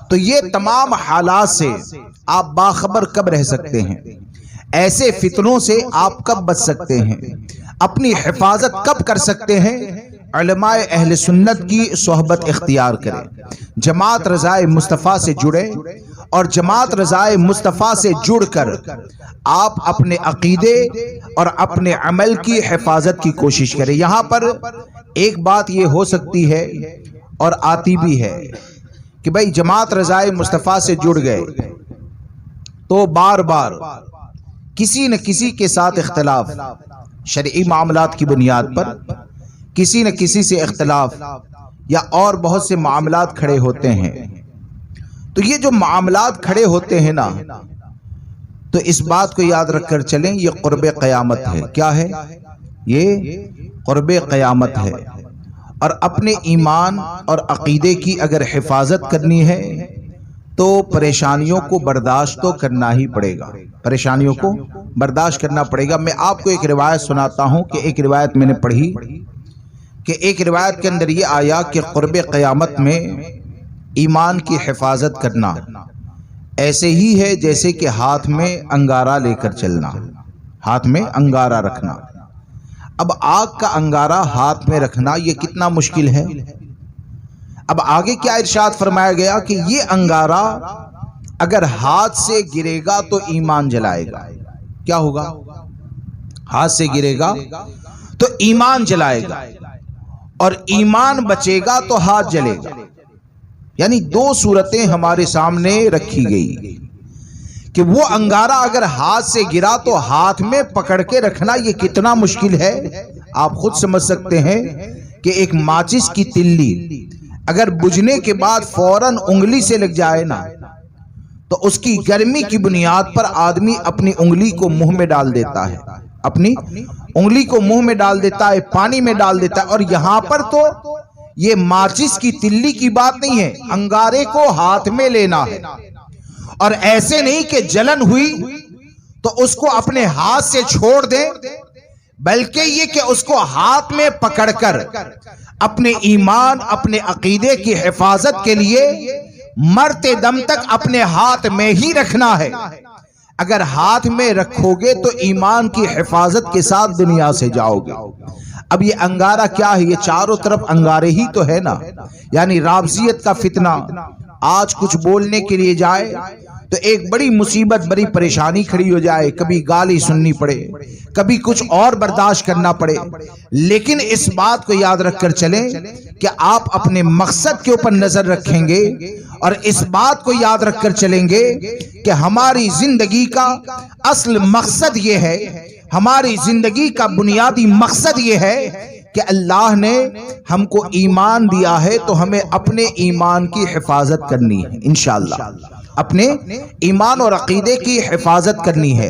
تو یہ تمام حالات سے آپ باخبر کب رہ سکتے ہیں؟ ایسے فتنوں سے آپ کب بچ سکتے ہیں؟ اپنی حفاظت کب کر سکتے ہیں؟ علماء اہل سنت کی صحبت اختیار کریں، جماعت رضائے مصطفیٰ سے جڑے، اور جماعت رضائے مصطفیٰ سے جڑ کر آپ اپنے عقیدے اور اپنے عمل کی حفاظت کی کوشش کریں۔ یہاں پر ایک بات یہ ہو سکتی ہے اور آتی بھی ہے کہ بھئی جماعت رضائے مصطفیٰ سے جڑ گئے تو بار بار کسی نہ کسی کے ساتھ اختلاف، شرعی معاملات کی بنیاد پر کسی نہ کسی سے اختلاف یا اور بہت سے معاملات کھڑے ہوتے ہیں۔ تو یہ جو معاملات کھڑے ہوتے ہیں نا، تو اس بات کو یاد رکھ کر چلیں، یہ قرب قیامت ہے۔ کیا ہے؟ یہ قرب قیامت ہے، اور اپنے ایمان اور عقیدے کی اگر حفاظت کرنی ہے تو پریشانیوں کو برداشت تو کرنا ہی پڑے گا، پریشانیوں کو برداشت کرنا پڑے گا۔ میں آپ کو ایک روایت سناتا ہوں کہ ایک روایت میں نے پڑھی کہ ایک روایت کے اندر یہ آیا کہ قرب قیامت میں ایمان کی حفاظت کرنا ایسے ہی ہے جیسے کہ ہاتھ میں انگارہ لے کر چلنا، ہاتھ میں انگارہ رکھنا۔ اب آگ کا انگارہ ہاتھ میں رکھنا یہ کتنا مشکل ہے۔ اب آگے کیا ارشاد فرمایا گیا کہ یہ انگارہ اگر ہاتھ سے گرے گا تو ایمان جلائے گا۔ کیا ہوگا؟ ہاتھ سے گرے گا تو ایمان جلائے گا، اور ایمان بچے گا تو ہاتھ جلے گا۔ یعنی دو صورتیں ہمارے سامنے رکھی گئی کہ وہ انگارہ اگر ہاتھ سے گرا تو ہاتھ میں پکڑ کے رکھنا یہ کتنا مشکل ہے۔ آپ خود سمجھ سکتے ہیں کہ ایک ماچس کی تلی اگر بجھنے کے بعد فوراً انگلی سے لگ جائے نا، تو اس کی گرمی کی بنیاد پر آدمی اپنی انگلی کو منہ میں ڈال دیتا ہے، اپنی انگلی کو منہ میں ڈال دیتا ہے، پانی میں ڈال دیتا ہے۔ اور یہاں پر تو یہ ماچس کی تلی کی بات نہیں ہے، انگارے کو ہاتھ میں لینا ہے، اور ایسے نہیں کہ جلن ہوئی تو اس کو اپنے ہاتھ سے چھوڑ دیں، بلکہ یہ کہ اس کو ہاتھ میں پکڑ کر اپنے ایمان، اپنے عقیدے کی حفاظت کے لیے مرتے دم تک اپنے ہاتھ میں ہی رکھنا ہے۔ اگر ہاتھ میں رکھو گے تو ایمان کی حفاظت کے ساتھ دنیا سے جاؤ گے۔ اب یہ انگارہ کیا ہے؟ یہ چاروں طرف انگارے ہی تو ہے نا۔ یعنی رافضیت کا فتنہ آج کچھ بولنے کے لیے جائے تو ایک بڑی مصیبت، بڑی پریشانی کھڑی ہو جائے، کبھی گالی سننی پڑے، کبھی کچھ اور برداشت کرنا پڑے۔ لیکن اس بات کو یاد رکھ کر چلیں کہ آپ اپنے مقصد کے اوپر نظر رکھیں گے، اور اس بات کو یاد رکھ کر چلیں گے کہ ہماری زندگی کا اصل مقصد یہ ہے، ہماری زندگی کا بنیادی مقصد یہ ہے کہ اللہ نے ہم کو ایمان دیا ہے تو ہمیں اپنے ایمان کی حفاظت کرنی ہے، انشاءاللہ اپنے ایمان اور عقیدے کی حفاظت کرنی ہے۔